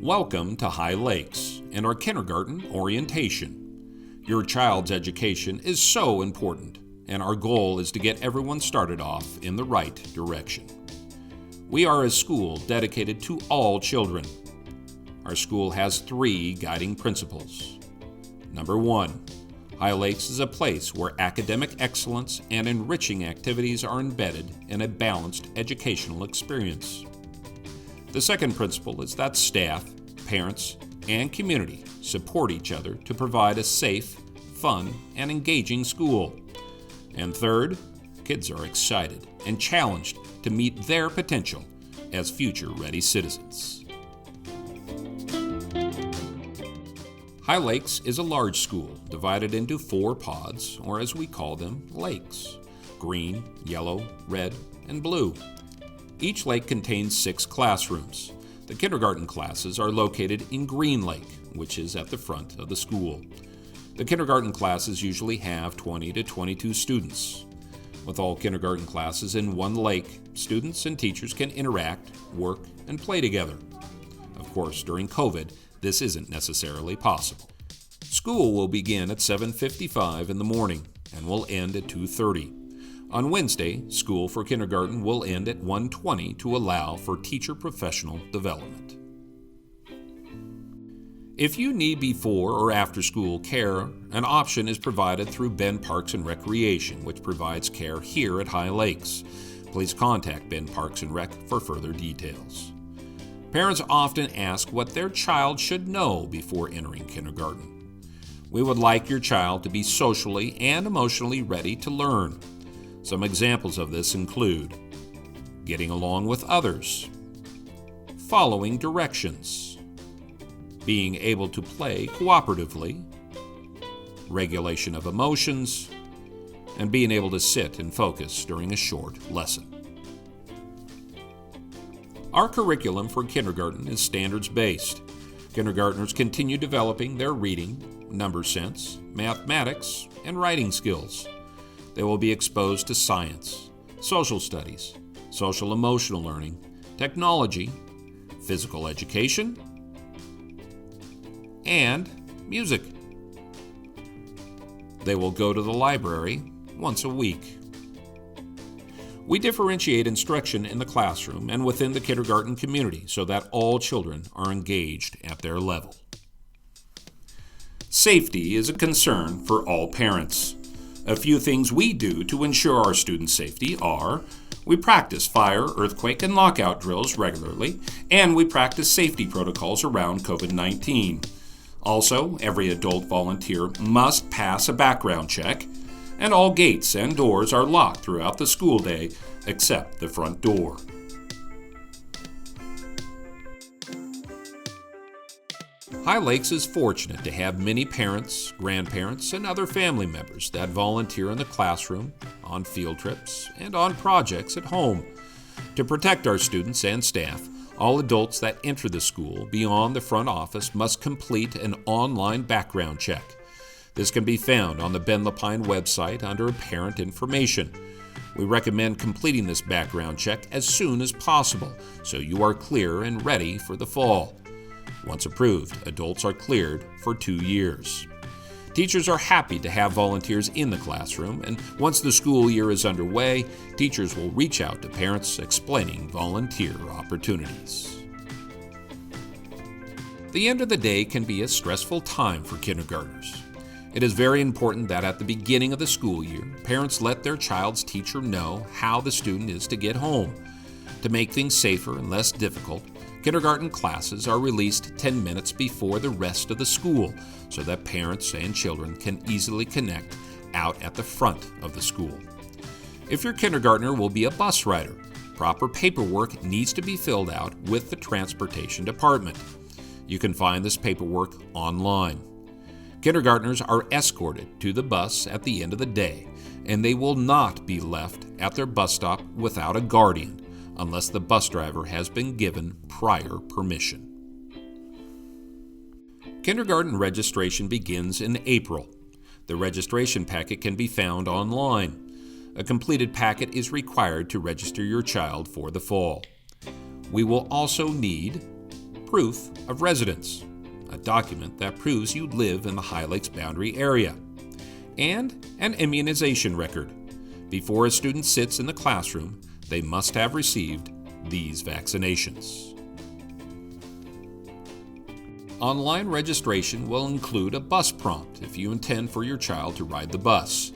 Welcome to High Lakes and our kindergarten orientation. Your child's education is so important, and our goal is to get everyone started off in the right direction. We are a school dedicated to all children. Our school has 3 guiding principles. Number 1, High Lakes is a place where academic excellence and enriching activities are embedded in a balanced educational experience. The second principle is that staff, parents, and community support each other to provide a safe, fun, and engaging school. And third, kids are excited and challenged to meet their potential as future-ready citizens. High Lakes is a large school divided into 4 pods, or as we call them, lakes: green, yellow, red, and blue. Each lake contains 6 classrooms. The kindergarten classes are located in Green Lake, which is at the front of the school. The kindergarten classes usually have 20 to 22 students. With all kindergarten classes in one lake, students and teachers can interact, work, and play together. Of course, during COVID, this isn't necessarily possible. School will begin at 7:55 in the morning and will end at 2:30. On Wednesday, school for kindergarten will end at 1:20 to allow for teacher professional development. If you need before or after school care, an option is provided through Bend Parks and Recreation, which provides care here at High Lakes. Please contact Bend Parks and Rec for further details. Parents often ask what their child should know before entering kindergarten. We would like your child to be socially and emotionally ready to learn. Some examples of this include getting along with others, following directions, being able to play cooperatively, regulation of emotions, and being able to sit and focus during a short lesson. Our curriculum for kindergarten is standards-based. Kindergartners continue developing their reading, number sense, mathematics, and writing skills. They will be exposed to science, social studies, social-emotional learning, technology, physical education, and music. They will go to the library once a week. We differentiate instruction in the classroom and within the kindergarten community so that all children are engaged at their level. Safety is a concern for all parents. A few things we do to ensure our students' safety are: we practice fire, earthquake, and lockout drills regularly, and we practice safety protocols around COVID-19. Also, every adult volunteer must pass a background check, and all gates and doors are locked throughout the school day except the front door. High Lakes is fortunate to have many parents, grandparents, and other family members that volunteer in the classroom, on field trips, and on projects at home. To protect our students and staff, all adults that enter the school beyond the front office must complete an online background check. This can be found on the Ben Lapine website under Parent Information. We recommend completing this background check as soon as possible so you are clear and ready for the fall. Once approved, adults are cleared for 2 years. Teachers are happy to have volunteers in the classroom, and once the school year is underway, teachers will reach out to parents explaining volunteer opportunities. The end of the day can be a stressful time for kindergartners. It is very important that at the beginning of the school year, parents let their child's teacher know how the student is to get home. To make things safer and less difficult, kindergarten classes are released 10 minutes before the rest of the school so that parents and children can easily connect out at the front of the school. If your kindergartner will be a bus rider, proper paperwork needs to be filled out with the transportation department. You can find this paperwork online. Kindergartners are escorted to the bus at the end of the day, and they will not be left at their bus stop without a guardian unless the bus driver has been given prior permission. Kindergarten registration begins in April. The registration packet can be found online. A completed packet is required to register your child for the fall. We will also need proof of residence, a document that proves you live in the High Lakes boundary area, and an immunization record. Before a student sits in the classroom, they must have received these vaccinations. Online registration will include a bus prompt if you intend for your child to ride the bus.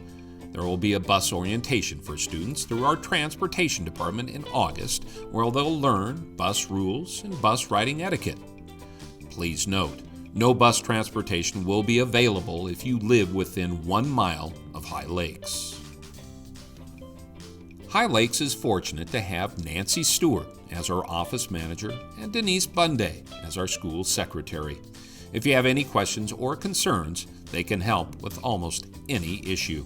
There will be a bus orientation for students through our transportation department in August, where they'll learn bus rules and bus riding etiquette. Please note, no bus transportation will be available if you live within 1 mile of High Lakes. High Lakes is fortunate to have Nancy Stewart as our office manager and Denise Bunday as our school secretary. If you have any questions or concerns, they can help with almost any issue.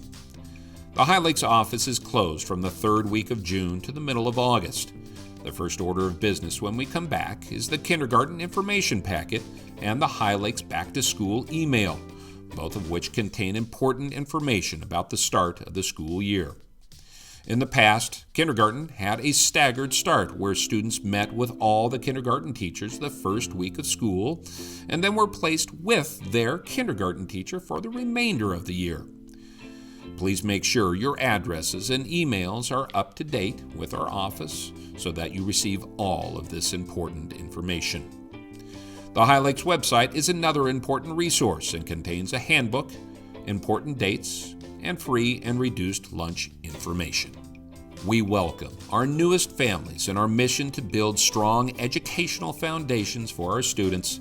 The High Lakes office is closed from the 3rd week of June to the middle of August. The first order of business when we come back is the kindergarten information packet and the High Lakes Back to School email, both of which contain important information about the start of the school year. In the past, kindergarten had a staggered start where students met with all the kindergarten teachers the first week of school and then were placed with their kindergarten teacher for the remainder of the year. Please make sure your addresses and emails are up to date with our office so that you receive all of this important information. The High Lakes website is another important resource and contains a handbook, important dates, and free and reduced lunch information. We welcome our newest families in our mission to build strong educational foundations for our students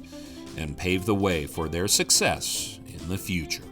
and pave the way for their success in the future.